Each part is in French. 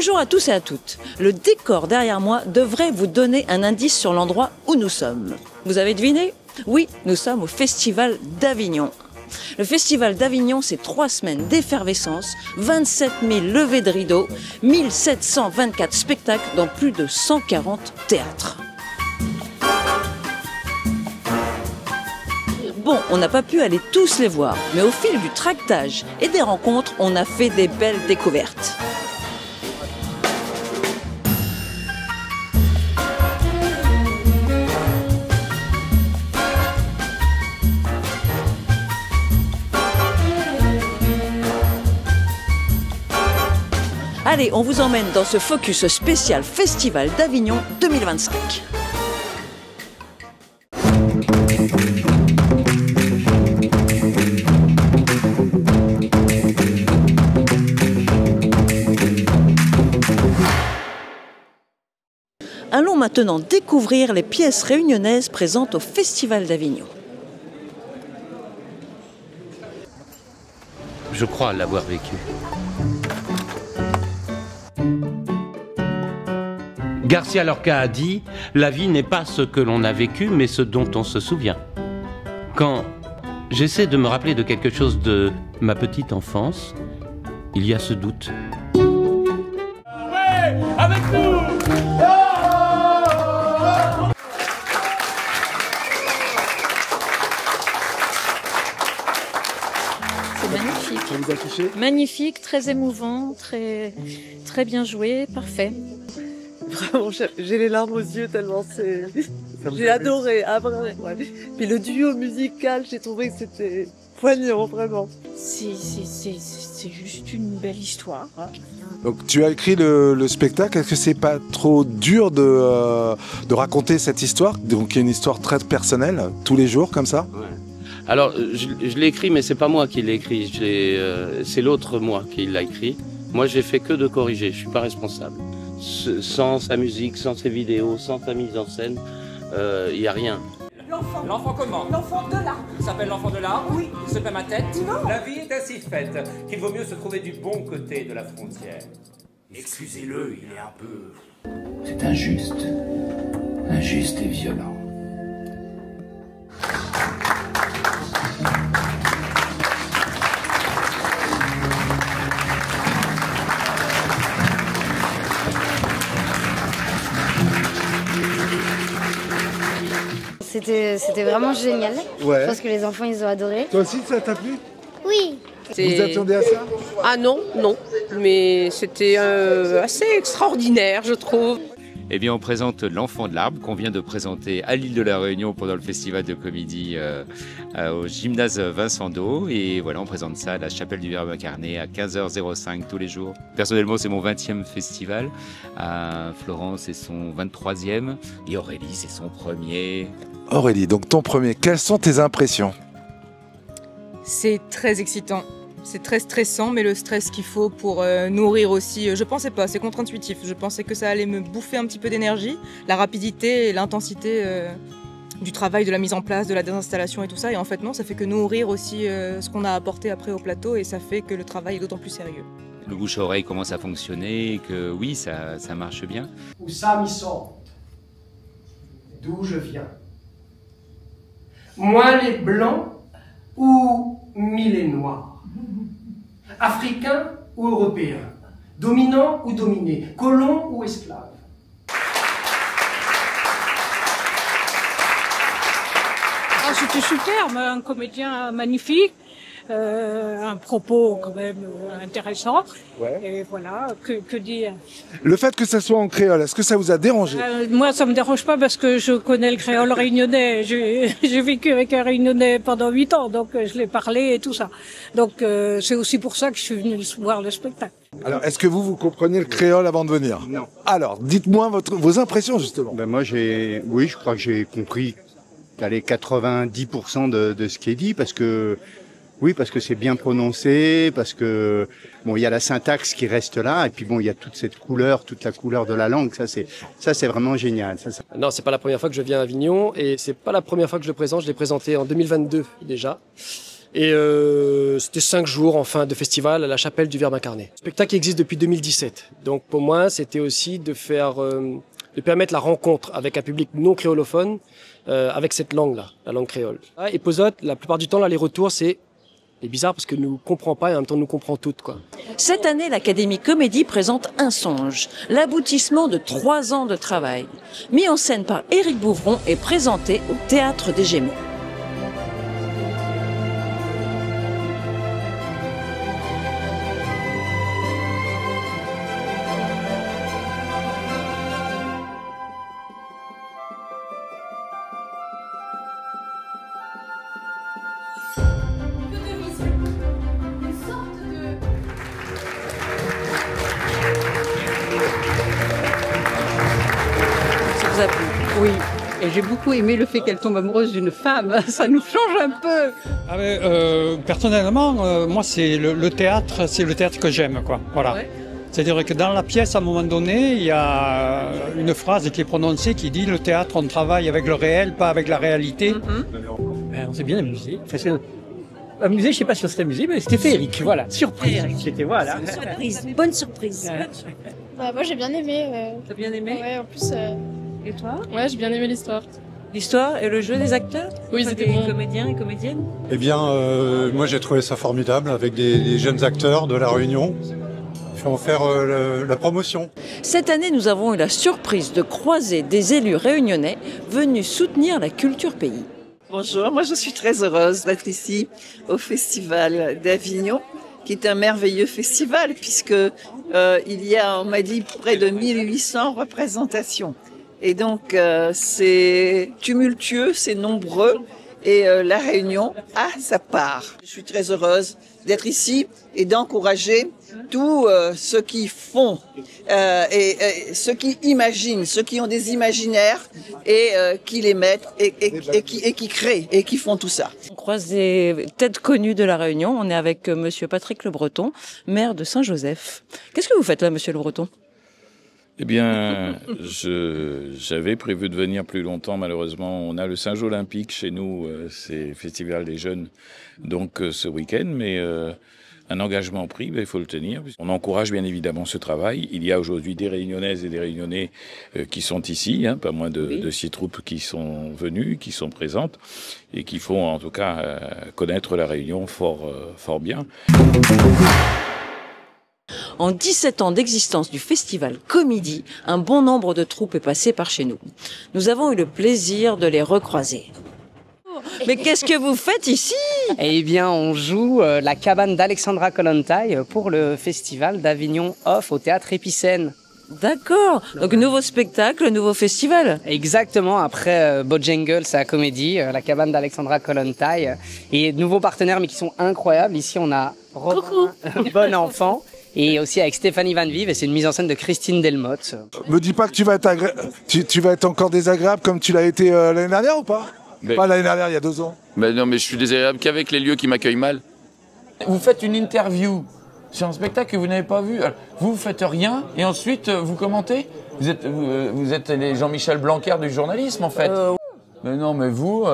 Bonjour à tous et à toutes. Le décor derrière moi devrait vous donner un indice sur l'endroit où nous sommes. Vous avez deviné? Oui, nous sommes au Festival d'Avignon. Le Festival d'Avignon, c'est 3 semaines d'effervescence, 27 000 levées de rideaux, 1724 spectacles dans plus de 140 théâtres. Bon, on n'a pas pu aller tous les voir, mais au fil du tractage et des rencontres, on a fait des belles découvertes. Allez, on vous emmène dans ce focus spécial Festival d'Avignon 2025. Allons maintenant découvrir les pièces réunionnaises présentes au Festival d'Avignon. Je crois l'avoir vécu. Garcia Lorca a dit « La vie n'est pas ce que l'on a vécu, mais ce dont on se souvient ». Quand j'essaie de me rappeler de quelque chose de ma petite enfance, il y a ce doute. Ouais, avec nous! C'est magnifique. Ça vous a touché? Magnifique, très émouvant, très bien joué, parfait. Vraiment, j'ai les larmes aux yeux tellement c'est... J'ai adoré, ah vraiment. Ouais. Puis le duo musical, j'ai trouvé que c'était poignant, vraiment. C'est juste une belle histoire. Hein. Donc tu as écrit le spectacle, est-ce que c'est pas trop dur de raconter cette histoire? Donc il y a une histoire très personnelle, tous les jours comme ça? Ouais. Alors je l'ai écrit, mais c'est pas moi qui l'ai écrit, c'est l'autre moi qui l'a écrit. Moi j'ai fait que de corriger, je suis pas responsable. Sans sa musique, sans ses vidéos, sans sa mise en scène, il n'y a rien. L'enfant comment? L'enfant de l'arbre. Il s'appelle l'enfant de l'arbre? Oui. Il se fait ma tête? Non. La vie est ainsi faite qu'il vaut mieux se trouver du bon côté de la frontière. Excusez-le, il est un peu... C'est injuste. Injuste et violent. C'était vraiment génial. Ouais. Je pense que les enfants, ils ont adoré. Toi aussi, ça t'a plu? Oui. Vous attendez à ça? Ah non, mais c'était assez extraordinaire, je trouve. Eh bien, on présente l'enfant de l'arbre qu'on vient de présenter à l'île de la Réunion pendant le festival de comédie au gymnase Vincent d'Eau. Et voilà, on présente ça à la chapelle du Verbe incarné à 15h05 tous les jours. Personnellement, c'est mon 20e festival. Florence, c'est son 23e. Et Aurélie, c'est son premier. Aurélie, donc ton premier, quelles sont tes impressions? C'est très excitant. C'est très stressant, mais le stress qu'il faut pour nourrir aussi. Je pensais pas, c'est contre-intuitif. Je pensais que ça allait me bouffer un petit peu d'énergie, la rapidité et l'intensité du travail, de la mise en place, de la désinstallation et tout ça. Et en fait non, ça fait que nourrir aussi ce qu'on a apporté après au plateau et ça fait que le travail est d'autant plus sérieux. Le bouche-oreille commence à fonctionner et que oui, ça marche bien. Où ça m'y sort, d'où je viens. Moi les blancs ou les noirs. Africains ou européens, dominants ou dominés, colons ou esclaves. Ah, c'était superbe, un comédien magnifique, un propos quand même intéressant. Ouais. Et voilà, que dire. Le fait que ça soit en créole, est-ce que ça vous a dérangé? Moi, ça me dérange pas parce que je connais le créole réunionnais. J'ai vécu avec un réunionnais pendant 8 ans, donc je l'ai parlé et tout ça. Donc c'est aussi pour ça que je suis venue voir le spectacle. Alors, est-ce que vous compreniez le créole avant de venir? Non. Alors, dites-moi vos impressions justement. Ben moi, oui, je crois que j'ai compris 90% de ce qui est dit parce que c'est bien prononcé, parce que bon, il y a la syntaxe qui reste là, et puis bon, il y a toute cette couleur, toute la couleur de la langue. Ça, c'est vraiment génial. Ça. Non, c'est pas la première fois que je viens à Avignon, et c'est pas la première fois que je le présente. Je l'ai présenté en 2022 déjà. Et c'était 5 jours enfin de festival à la chapelle du Verbe incarné. Spectacle qui existe depuis 2017. Donc pour moi, c'était aussi de permettre la rencontre avec un public non créolophone avec cette langue-là, la langue créole. Et Pozote, la plupart du temps, là, les retours, c'est bizarre parce que nous comprend pas et en même temps nous comprend toutes, quoi. Cette année, l'Académie Comédie présente Un songe, l'aboutissement de 3 ans de travail. Mis en scène par Éric Bouvron et présenté au Théâtre des Gémeaux. Oui, et j'ai beaucoup aimé le fait qu'elle tombe amoureuse d'une femme. Ça nous change un peu. Ah mais, personnellement, moi c'est le théâtre, c'est le théâtre que j'aime, quoi. Voilà. Ouais. C'est-à-dire que dans la pièce, à un moment donné, il y a une phrase qui est prononcée qui dit le théâtre, on travaille avec le réel, pas avec la réalité. On s'est bien amusé. Amusé, je sais pas si on s'est amusé, mais c'était féerique, voilà. Surprise. C'était voilà. Surprise, bonne surprise. Bah, moi j'ai bien aimé. T'as bien aimé? Ouais, en plus. Et toi? Ouais, j'ai bien aimé l'histoire. L'histoire et le jeu des acteurs? Oui, c'était des comédiens et comédiennes? Eh bien, moi j'ai trouvé ça formidable avec des jeunes acteurs de La Réunion. Il faut en faire la promotion. Cette année, nous avons eu la surprise de croiser des élus réunionnais venus soutenir la culture pays. Bonjour, moi je suis très heureuse d'être ici au Festival d'Avignon, qui est un merveilleux festival puisque il y a, on m'a dit, près de 1800 représentations. Et donc c'est tumultueux, c'est nombreux et La Réunion a sa part. Je suis très heureuse d'être ici et d'encourager tous ceux qui font et ceux qui imaginent, ceux qui ont des imaginaires et qui les mettent et qui créent et qui font tout ça. On croise des têtes connues de La Réunion. On est avec monsieur Patrick Le Breton, maire de Saint-Joseph. Qu'est-ce que vous faites là, monsieur Le Breton? Eh bien, j'avais prévu de venir plus longtemps, malheureusement. On a le Saint-Jean Olympique chez nous, c'est le Festival des Jeunes, donc ce week-end, mais un engagement pris, il faut le tenir. On encourage bien évidemment ce travail. Il y a aujourd'hui des Réunionnaises et des Réunionnais qui sont ici, pas moins de 6 troupes qui sont venues, qui sont présentes, et qui font en tout cas connaître la Réunion fort bien. En 17 ans d'existence du festival Comédie, un bon nombre de troupes est passé par chez nous. Nous avons eu le plaisir de les recroiser. Mais qu'est-ce que vous faites ici? Eh bien, on joue la cabane d'Alexandra Kollontai pour le festival d'Avignon Off au théâtre Épicène. D'accord. Donc nouveau spectacle, nouveau festival. Exactement. Après Bojangles à Comédie, la cabane d'Alexandra Kollontai et de nouveaux partenaires mais qui sont incroyables. Ici, on a Robin, bon enfant. Et aussi avec Stéphanie Van Vive, et c'est une mise en scène de Christine Delmotte. Me dis pas que tu vas être encore désagréable comme tu l'as été l'année dernière ou pas? Pas l'année dernière, il y a 2 ans. Mais non, mais je suis désagréable qu'avec les lieux qui m'accueillent mal. Vous faites une interview sur un spectacle que vous n'avez pas vu. Alors, vous faites rien et ensuite vous commentez. Vous êtes les Jean-Michel Blanquer du journalisme en fait. Mais non, mais vous,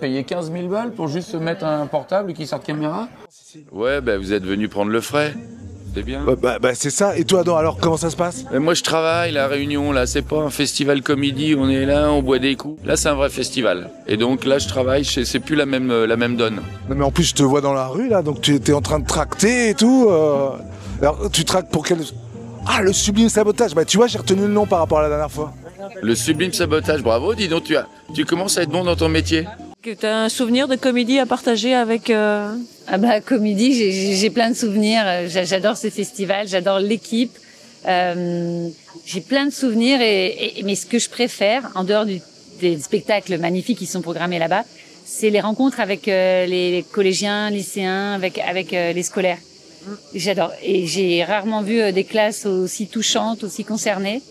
payez 15 000 balles pour juste se mettre un portable qui sort de caméra. Ouais, vous êtes venu prendre le frais. C'est bien. C'est ça. Et toi, alors comment ça se passe? Moi, je travaille, La Réunion, là, c'est pas un festival comédie, on est là, on boit des coups. Là, c'est un vrai festival. Et donc, là, je travaille, c'est plus la même donne. Non, mais en plus, je te vois dans la rue, là, donc tu étais en train de tracter et tout. Alors, tu tractes pour quel... Ah, le Sublime Sabotage. Tu vois, j'ai retenu le nom par rapport à la dernière fois. Le Sublime Sabotage, bravo, dis donc, tu commences à être bon dans ton métier. Tu as un souvenir de comédie à partager avec... Comédie, j'ai plein de souvenirs. J'adore ce festival, j'adore l'équipe. J'ai plein de souvenirs, mais ce que je préfère, en dehors des spectacles magnifiques qui sont programmés là-bas, c'est les rencontres avec les collégiens, lycéens, avec les scolaires. J'adore. Et j'ai rarement vu des classes aussi touchantes, aussi concernées.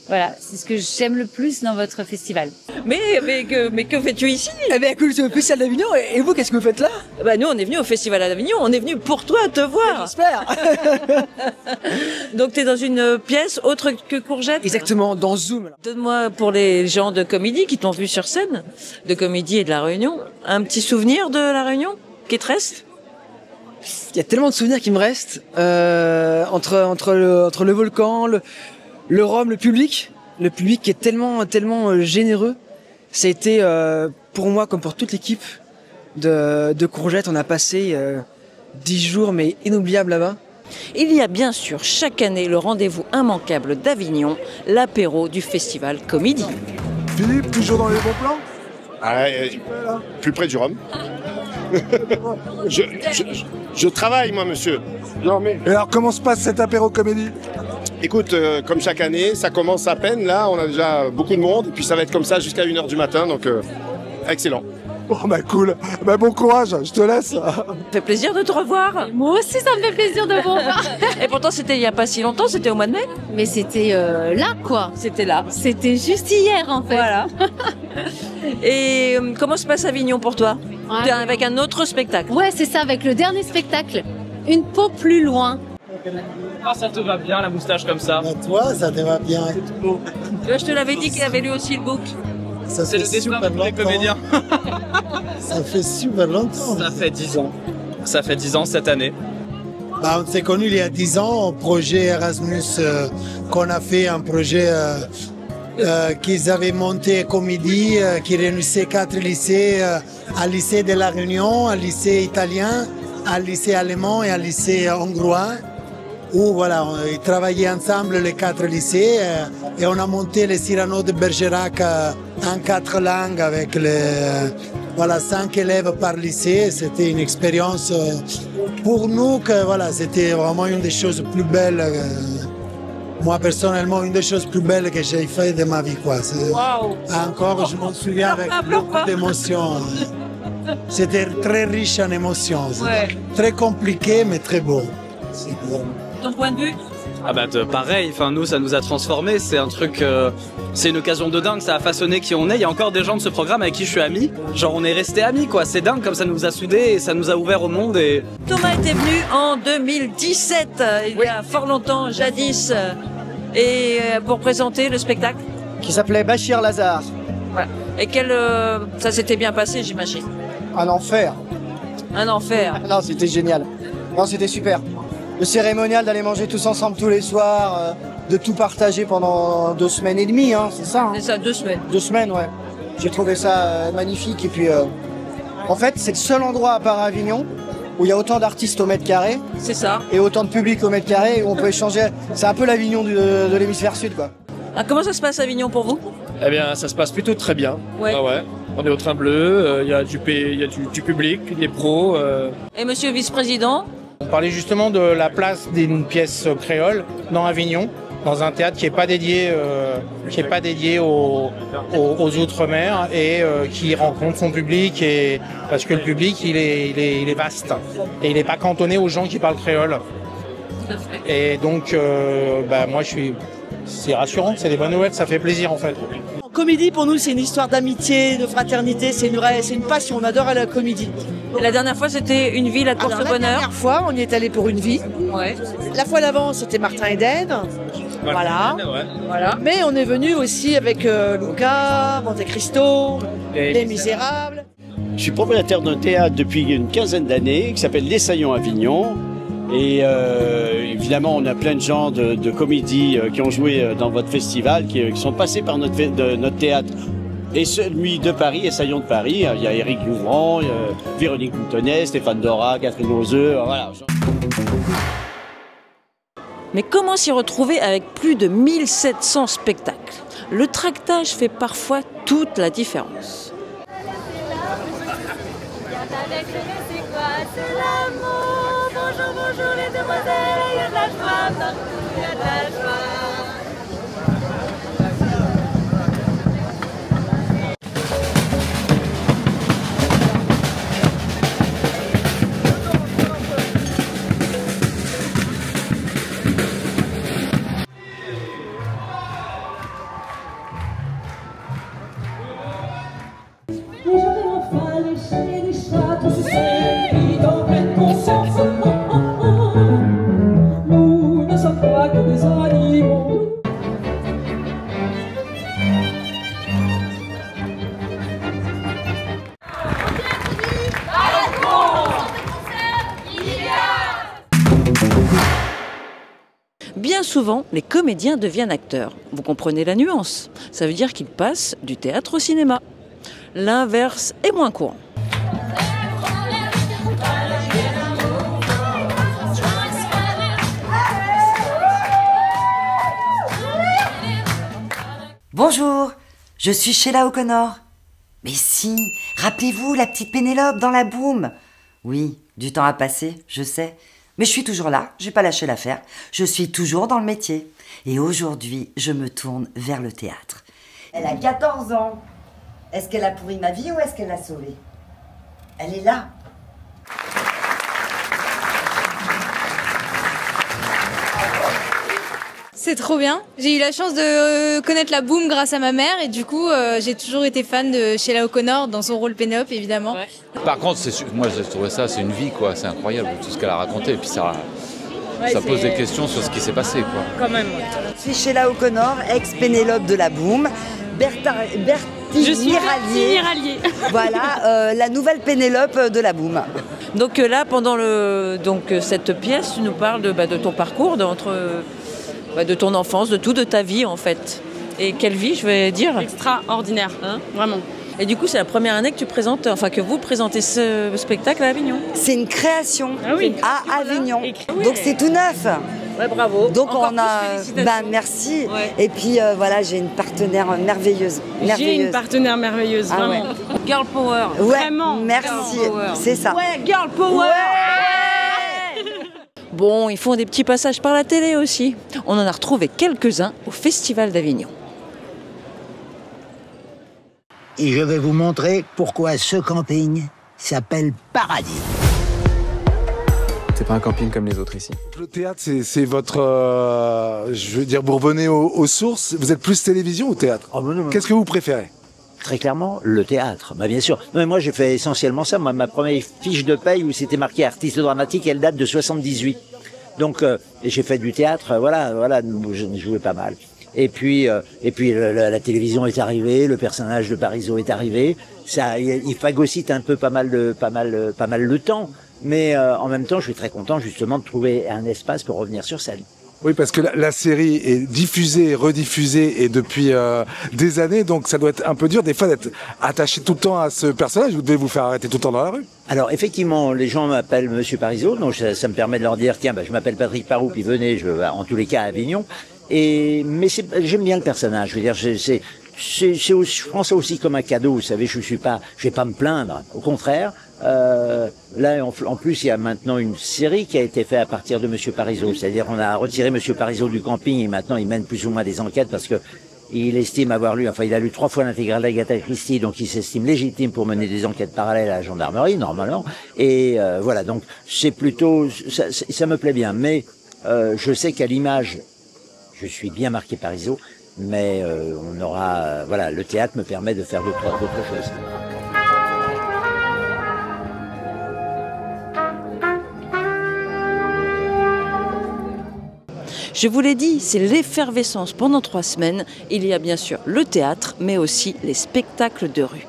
Voilà, c'est ce que j'aime le plus dans votre festival. Mais que fais-tu ici? Écoute, le festival d'Avignon, et vous, qu'est-ce que vous faites là? Nous, on est venus au festival d'Avignon, on est venus pour toi te voir. J'espère. Donc, tu es dans une pièce autre que Courgette? Exactement, dans Zoom. Donne-moi, pour les gens de Comédie qui t'ont vu sur scène, de Comédie et de La Réunion, un petit souvenir de La Réunion? qui te restent? Il y a tellement de souvenirs qui me restent entre le volcan, le rhum, le public qui est tellement généreux. Ça a été pour moi comme pour toute l'équipe de Courgette, on a passé 10 jours mais inoubliables là-bas. Il y a bien sûr chaque année le rendez-vous immanquable d'Avignon, l'apéro du festival Comédie. Philippe, toujours dans les bons plans? Plus près du rhum. je travaille, moi, monsieur. Non, mais... Et alors, comment se passe cet apéro comédie? Écoute, comme chaque année, ça commence à peine. Là, on a déjà beaucoup de monde. Et puis, ça va être comme ça jusqu'à 1h du matin. Donc, excellent. Oh, bah cool. Bah bon courage, je te laisse. Ça fait plaisir de te revoir. Moi aussi, ça me fait plaisir de vous revoir. Et pourtant, c'était il n'y a pas si longtemps, c'était au mois de mai. Mais c'était là, quoi. C'était là. C'était juste hier, en fait. Voilà. Et comment se passe Avignon pour toi? Ouais. Avec un autre spectacle? Ouais, c'est ça, avec le dernier spectacle. Une peau plus loin. Ah, ça te va bien, la moustache comme ça. Toi, ça te va bien. Je te l'avais dit qu'il avait lu aussi le book. C'est le destin de tous les comédiens. Ça fait super longtemps. Ça fait 10 ans. Ça fait 10 ans cette année. Bah, on s'est connus il y a 10 ans au projet Erasmus qu'on a fait, un projet qu'ils avaient monté Comédie, qui réunissait 4 lycées, un lycée de La Réunion, un lycée italien, un lycée allemand et un lycée hongrois, où voilà, ils travaillaient ensemble les 4 lycées et on a monté le Cyrano de Bergerac en 4 langues avec voilà, 5 élèves par lycée. C'était une expérience pour nous que voilà, c'était vraiment une des choses plus belles. Moi personnellement, une des choses plus belles que j'ai fait de ma vie, quoi. Wow. Encore, je m'en souviens avec beaucoup d'émotions. C'était très riche en émotions. Ouais. Très compliqué, mais très beau. Ton point de vue? Ah bah pareil, enfin nous ça nous a transformés, c'est un truc, c'est une occasion de dingue, ça a façonné qui on est. Il y a encore des gens de ce programme avec qui je suis ami, genre on est restés amis quoi, c'est dingue comme ça nous a soudés et ça nous a ouvert au monde. Et Thomas était venu en 2017, il y a fort longtemps, jadis, et pour présenter le spectacle qui s'appelait Bachir Lazare. Voilà. Et ça s'était bien passé, j'imagine. Un enfer. Un enfer. Non, c'était génial. Non, c'était super. Le cérémonial d'aller manger tous ensemble tous les soirs, de tout partager pendant 2 semaines et demie, hein, c'est ça. Hein. C'est ça, 2 semaines. 2 semaines, ouais. J'ai trouvé ça magnifique. Et puis, en fait, c'est le seul endroit à part Avignon où il y a autant d'artistes au mètre carré. C'est ça. Et autant de public au mètre carré où on peut échanger. C'est un peu l'Avignon de l'hémisphère sud, quoi. Ah, comment ça se passe à Avignon pour vous? eh bien ça se passe plutôt très bien. Ouais. Ah ouais. On est au train bleu, il y a du public, des pros. Et monsieur le vice-président? On parlait justement de la place d'une pièce créole dans Avignon, dans un théâtre qui n'est pas dédié, aux Outre-mer et qui rencontre son public. Et, parce que le public, il est vaste et il n'est pas cantonné aux gens qui parlent créole. Et donc, moi, c'est rassurant, c'est des bonnes nouvelles, ça fait plaisir en fait. Comédie, pour nous, c'est une histoire d'amitié, de fraternité, c'est une passion, on adore la comédie. La dernière fois, c'était Une vie, la course au bonheur. La dernière fois, on y est allé pour Une vie. Ouais. La fois d'avant, c'était Martin Eden. Voilà. Voilà. Mais on est venu aussi avec Luca, Monte Cristo, Les Misérables. Je suis propriétaire d'un théâtre depuis une quinzaine d'années qui s'appelle Les Saillons Avignon. Et évidemment, on a plein de gens de comédie qui ont joué dans votre festival, qui sont passés par notre théâtre. Et celui de Paris, Essaillons de Paris, il y a Éric Louvran, Véronique Moutonnet, Stéphane Dora, Catherine Roseux, voilà. Mais comment s'y retrouver avec plus de 1700 spectacles? Le tractage fait parfois toute la différence. Bonjour, bonjour les demoiselles, il y a de la joie partout, il y a de la joie. Les jeunes enfants, les chiens et les chats, tous ceux qui en pleine conscience. Nous ne sommes pas que des animaux. souvent, les comédiens deviennent acteurs. Vous comprenez la nuance? Ça veut dire qu'ils passent du théâtre au cinéma. L'inverse est moins courant. Bonjour, je suis Sheila O'Connor. Mais si, rappelez-vous la petite Pénélope dans La Boum. Oui, du temps a passé, je sais. Mais je suis toujours là, j'ai pas lâché l'affaire. Je suis toujours dans le métier. Et aujourd'hui, je me tourne vers le théâtre. Elle a 14 ans. Est-ce qu'elle a pourri ma vie ou est-ce qu'elle l'a sauvée? Elle est là. C'est trop bien. J'ai eu la chance de connaître La Boum grâce à ma mère et du coup, j'ai toujours été fan de Sheila O'Connor dans son rôle Pénélope, évidemment. Ouais. Par contre, moi j'ai trouvé ça, c'est une vie, quoi. C'est incroyable tout ce qu'elle a raconté. Et puis ça pose des questions sur ce qui s'est passé, quoi. Quand même. Je suis Sheila O'Connor, ex-Pénélope de La Boum. Je suis Miralier. Voilà, la nouvelle Pénélope de La Boum. Donc là, pendant cette pièce, tu nous parles de ton parcours, de ton enfance, de tout, de ta vie en fait. Et quelle vie, je vais dire? Extraordinaire, vraiment. Et du coup, c'est la première année que que vous présentez ce spectacle à Avignon? C'est une création à Avignon. Oui. Donc c'est tout neuf. Ouais, bravo. Donc encore on a... merci. Ouais. Et puis voilà, j'ai une partenaire merveilleuse. J'ai une partenaire merveilleuse, vraiment. Ouais. Girl power. Ouais, vraiment. Merci, c'est ça. Ouais, girl power. Ouais. Bon, ils font des petits passages par la télé aussi. On en a retrouvé quelques-uns au Festival d'Avignon. Et je vais vous montrer pourquoi ce camping s'appelle Paradis. C'est pas un camping comme les autres ici. Le théâtre, c'est votre... je veux dire, vous revenez aux sources. Vous êtes plus télévision ou théâtre? Qu'est-ce que vous préférez? Très clairement, le théâtre, bien sûr. Non, mais moi, j'ai fait essentiellement ça. Moi, ma première fiche de paye où c'était marqué artiste dramatique, elle date de 78. Donc, j'ai fait du théâtre, voilà, je jouais pas mal. Et puis la télévision est arrivée, le personnage de Parisot est arrivé. Ça, il phagocyte un peu pas mal le temps. Mais en même temps, je suis très content justement de trouver un espace pour revenir sur scène. Oui, parce que la série est diffusée et rediffusée et depuis des années, donc ça doit être un peu dur des fois d'être attaché tout le temps à ce personnage. Vous devez vous faire arrêter tout le temps dans la rue. Alors effectivement, les gens m'appellent Monsieur Parisot, donc ça me permet de leur dire tiens, je m'appelle Patrick Parou, puis venez, je vais en tous les cas à Avignon. Mais j'aime bien le personnage. Je veux dire, je prends ça aussi comme un cadeau. Vous savez, je vais pas me plaindre. Au contraire. Là, en plus, il y a maintenant une série qui a été faite à partir de Monsieur Parisot. C'est-à-dire, on a retiré Monsieur Parisot du camping et maintenant il mène plus ou moins des enquêtes parce que il estime avoir lu, il a lu 3 fois l'intégrale d'Agatha Christie, donc il s'estime légitime pour mener des enquêtes parallèles à la gendarmerie, normalement. Et voilà, donc c'est plutôt, ça me plaît bien. Mais je sais qu'à l'image, je suis bien marqué Parisot, mais on aura, le théâtre me permet de faire d'autres choses. Je vous l'ai dit, c'est l'effervescence pendant 3 semaines. Il y a bien sûr le théâtre, mais aussi les spectacles de rue.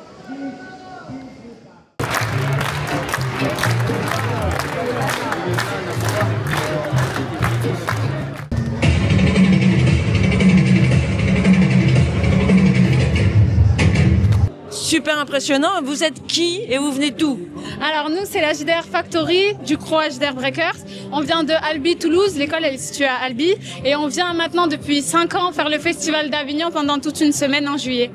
Super impressionnant. Vous êtes qui et vous venez d'où? Alors nous, c'est la JDR Factory du Croix JDR Breakers. On vient de Albi, Toulouse. L'école elle est située à Albi. Et on vient maintenant depuis 5 ans faire le Festival d'Avignon pendant toute une semaine en juillet.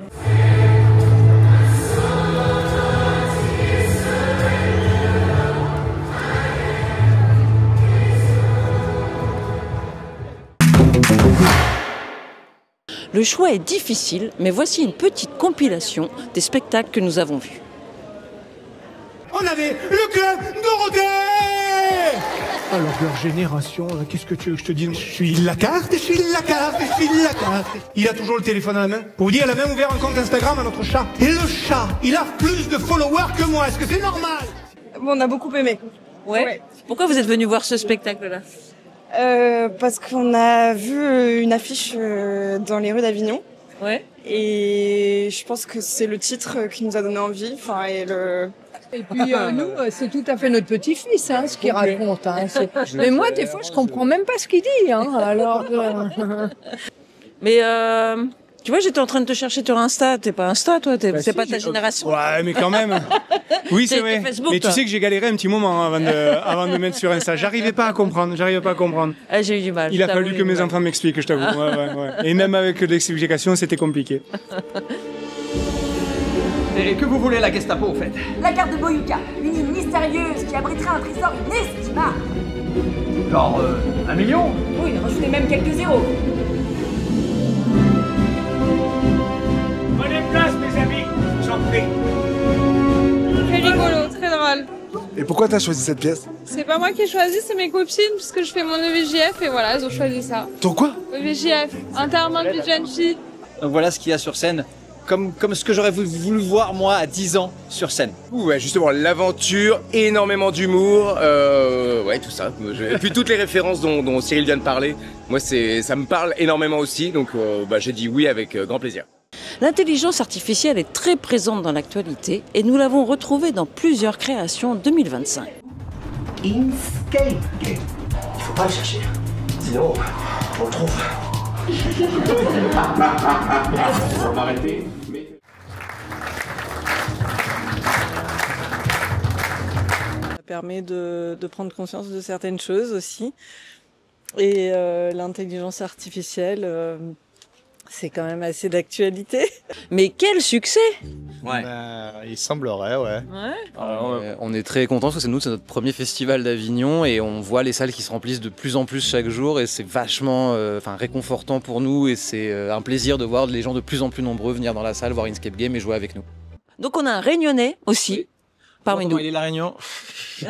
Le choix est difficile, mais voici une petite compilation des spectacles que nous avons vus. On avait le club Dorothée. Alors leur génération, qu'est-ce que tu veux que je te dise? Je suis la carte. Il a toujours le téléphone à la main. Pour vous dire, il a même ouvert un compte Instagram à notre chat. Et le chat, il a plus de followers que moi. Est-ce que c'est normal? Bon, on a beaucoup aimé. Ouais. Pourquoi vous êtes venu voir ce spectacle-là? Parce qu'on a vu une affiche dans les rues d'Avignon. Ouais. Et je pense que c'est le titre qui nous a donné envie. Enfin, et Et puis nous, c'est tout à fait notre petit-fils, ce qu'il raconte. Mais moi, des fois, je comprends même pas ce qu'il dit. Alors. Mais tu vois, j'étais en train de te chercher sur Insta. T'es pas Insta, toi. C'est pas ta génération. Ouais, mais quand même. Oui, c'est vrai. Facebook, mais tu sais que j'ai galéré un petit moment avant de me mettre sur Insta. J'arrivais pas à comprendre. Ah, j'ai eu du mal. Il a fallu que mes enfants m'expliquent, je t'avoue. Ouais. Et même avec l'explication, c'était compliqué. Et que vous voulez la Gestapo, au fait? La carte de Boyuka, une île mystérieuse qui abriterait un trésor inestimable. Genre 1 million? Oui, rajoutez même quelques zéros. Prenez place, mes amis, j'en prie. Très rigolo, très drôle. Et pourquoi t'as choisi cette pièce? C'est pas moi qui ai choisi, c'est mes copines, puisque je fais mon EVJF et voilà, elles ont choisi ça. Ton quoi? EVJF, Enterrement de jeune fille. Donc voilà ce qu'il y a sur scène. Comme ce que j'aurais voulu voir moi à 10 ans sur scène. Ouais, justement, l'aventure, énormément d'humour, ouais, tout ça. Et puis toutes les références dont Cyril vient de parler, moi ça me parle énormément aussi, donc j'ai dit oui avec grand plaisir. L'intelligence artificielle est très présente dans l'actualité et nous l'avons retrouvée dans plusieurs créations 2025. Inkscape Game. Il faut pas le chercher, sinon on le trouve. On va m'arrêter. Ça permet de prendre conscience de certaines choses aussi. Et l'intelligence artificielle, c'est quand même assez d'actualité. Mais quel succès! Ouais. Il semblerait, ouais. On est très contents parce que c'est notre premier festival d'Avignon et on voit les salles qui se remplissent de plus en plus chaque jour et c'est vachement réconfortant pour nous et c'est un plaisir de voir les gens de plus en plus nombreux venir dans la salle, voir Inkscape Game et jouer avec nous. Donc on a un Réunionnais aussi. Parmi nous. Il est La Réunion. Oui,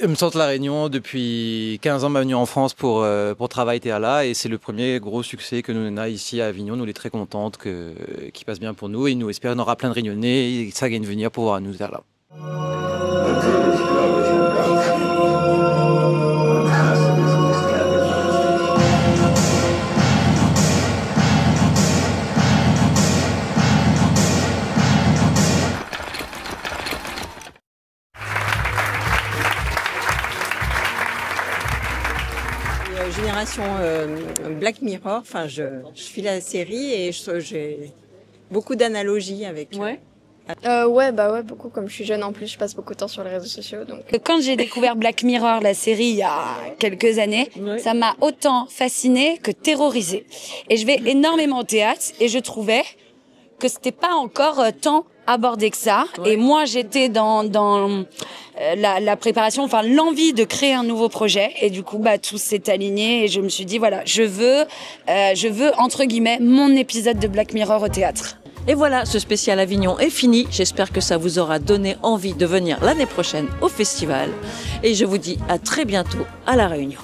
je me sens La Réunion depuis 15 ans, venu en France pour travailler là et c'est le premier gros succès que nous avons ici à Avignon. Nous, on est très contentes qu'il passe bien pour nous et nous espérons qu'il y aura plein de Réunionnais et ça gagne venir pour nous faire là. Génération Black Mirror, enfin je suis la série et j'ai beaucoup d'analogies avec. Ouais, beaucoup. Comme je suis jeune en plus, je passe beaucoup de temps sur les réseaux sociaux. Donc. Quand j'ai découvert Black Mirror, la série, il y a quelques années, ça m'a autant fascinée que terrorisée. Et je vais énormément au théâtre et je trouvais que c'était pas encore tant abordé que ça. Ouais. Et moi, j'étais dans la préparation, enfin l'envie de créer un nouveau projet. Et du coup, tout s'est aligné et je me suis dit, voilà, je veux entre guillemets mon épisode de Black Mirror au théâtre. Et voilà, ce spécial Avignon est fini. J'espère que ça vous aura donné envie de venir l'année prochaine au festival. Et je vous dis à très bientôt à La Réunion.